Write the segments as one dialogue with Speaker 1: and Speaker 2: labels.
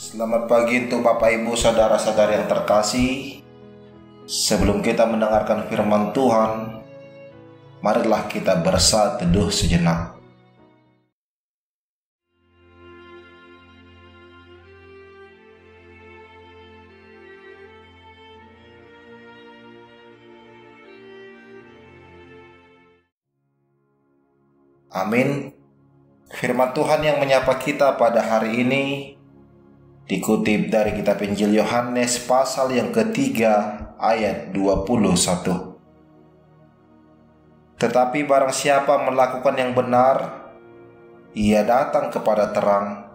Speaker 1: Selamat pagi untuk Bapak Ibu saudara-saudara yang terkasih. Sebelum kita mendengarkan firman Tuhan, marilah kita bersatu teduh sejenak. Amin. Firman Tuhan yang menyapa kita pada hari ini dikutip dari kitab Injil Yohanes pasal yang ketiga ayat 21. Tetapi barang siapa melakukan yang benar, ia datang kepada terang,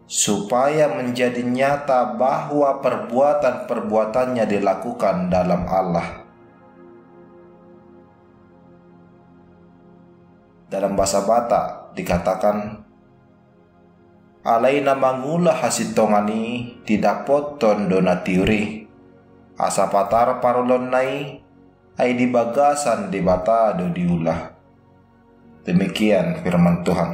Speaker 1: supaya menjadi nyata bahwa perbuatan-perbuatannya dilakukan dalam Allah. Dalam bahasa Batak dikatakan, alaina mangulah hasit tongani tidak poton donatiuri asapatar parolon nai ai di bagasan di batado diulah. Demikian firman Tuhan.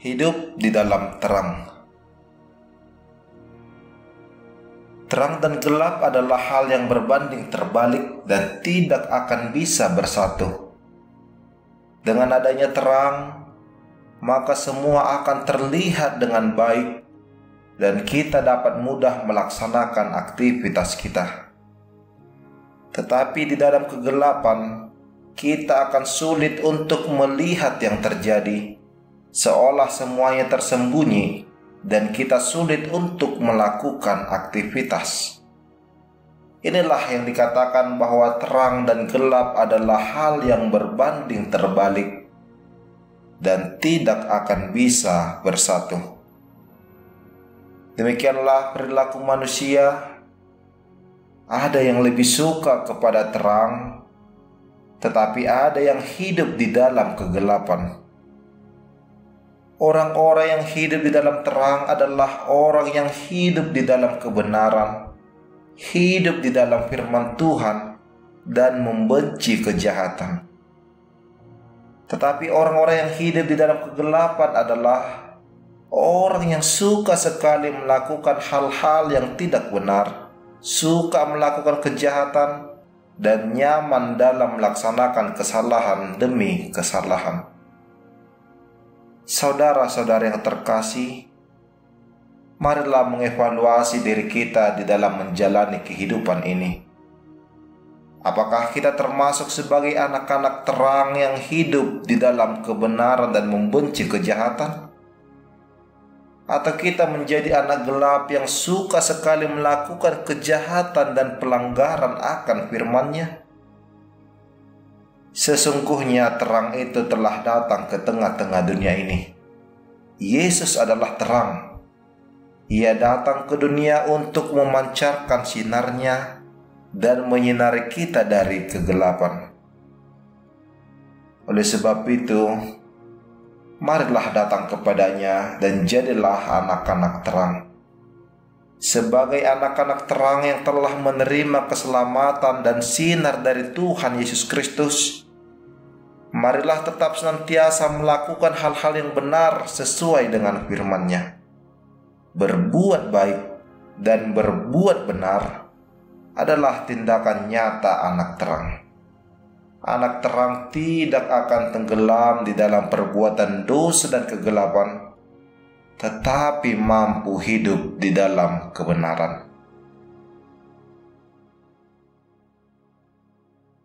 Speaker 1: Hidup di dalam terang. Terang dan gelap adalah hal yang berbanding terbalik dan tidak akan bisa bersatu. Dengan adanya terang, maka semua akan terlihat dengan baik dan kita dapat mudah melaksanakan aktivitas kita. Tetapi di dalam kegelapan, kita akan sulit untuk melihat yang terjadi, seolah semuanya tersembunyi dan kita sulit untuk melakukan aktivitas. Inilah yang dikatakan bahwa terang dan gelap adalah hal yang berbanding terbalik dan tidak akan bisa bersatu. Demikianlah perilaku manusia. Ada yang lebih suka kepada terang, tetapi ada yang hidup di dalam kegelapan. Orang-orang yang hidup di dalam terang adalah orang yang hidup di dalam kebenaran, hidup di dalam firman Tuhan, dan membenci kejahatan. Tetapi orang-orang yang hidup di dalam kegelapan adalah orang yang suka sekali melakukan hal-hal yang tidak benar, suka melakukan kejahatan, dan nyaman dalam melaksanakan kesalahan demi kesalahan. Saudara-saudara yang terkasih, marilah mengevaluasi diri kita di dalam menjalani kehidupan ini. Apakah kita termasuk sebagai anak-anak terang yang hidup di dalam kebenaran dan membenci kejahatan? Atau kita menjadi anak gelap yang suka sekali melakukan kejahatan dan pelanggaran akan firman-Nya? Sesungguhnya terang itu telah datang ke tengah-tengah dunia ini. Yesus adalah terang. Ia datang ke dunia untuk memancarkan sinarnya dan menyinari kita dari kegelapan. Oleh sebab itu, marilah datang kepadanya dan jadilah anak-anak terang. Sebagai anak-anak terang yang telah menerima keselamatan dan sinar dari Tuhan Yesus Kristus, marilah tetap senantiasa melakukan hal-hal yang benar sesuai dengan firman-Nya. Berbuat baik dan berbuat benar adalah tindakan nyata anak terang. Anak terang tidak akan tenggelam di dalam perbuatan dosa dan kegelapan, tetapi mampu hidup di dalam kebenaran.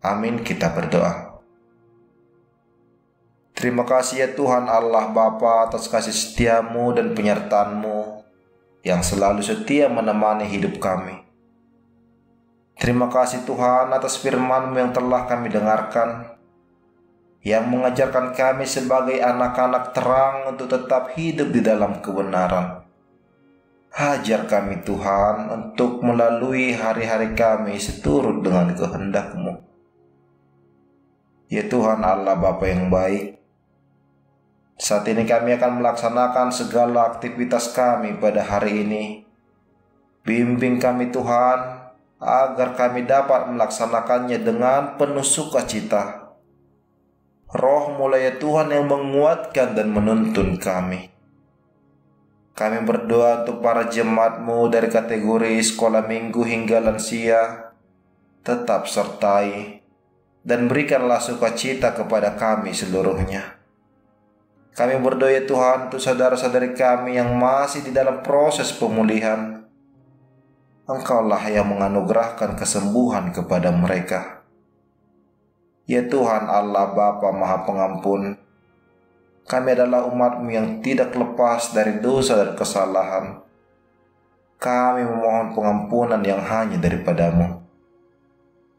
Speaker 1: Amin, kita berdoa. Terima kasih ya Tuhan Allah Bapa atas kasih setia-Mu dan penyertaan-Mu yang selalu setia menemani hidup kami. Terima kasih Tuhan atas firman-Mu yang telah kami dengarkan, yang mengajarkan kami sebagai anak-anak terang untuk tetap hidup di dalam kebenaran. Ajar kami Tuhan untuk melalui hari-hari kami seturut dengan kehendak-Mu. Ya Tuhan Allah Bapa yang baik, saat ini kami akan melaksanakan segala aktivitas kami pada hari ini. Bimbing kami Tuhan, agar kami dapat melaksanakannya dengan penuh sukacita. Roh-Mu ya Tuhan yang menguatkan dan menuntun kami. Kami berdoa untuk para jemaat-Mu dari kategori sekolah minggu hingga lansia. Tetap sertai dan berikanlah sukacita kepada kami seluruhnya. Kami berdoa ya Tuhan untuk saudara-saudari kami yang masih di dalam proses pemulihan. Engkaulah yang menganugerahkan kesembuhan kepada mereka. Ya Tuhan Allah Bapa Maha Pengampun, kami adalah umat-Mu yang tidak lepas dari dosa dan kesalahan. Kami memohon pengampunan yang hanya daripada-Mu.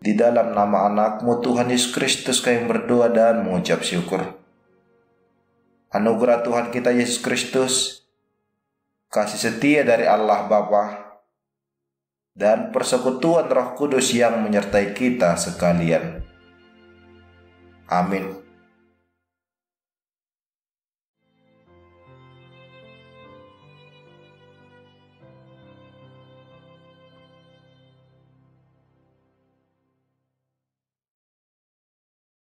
Speaker 1: Di dalam nama anak-Mu Tuhan Yesus Kristus kami berdoa dan mengucap syukur. Anugerah Tuhan kita Yesus Kristus, kasih setia dari Allah Bapa, dan persekutuan Roh Kudus yang menyertai kita sekalian. Amin.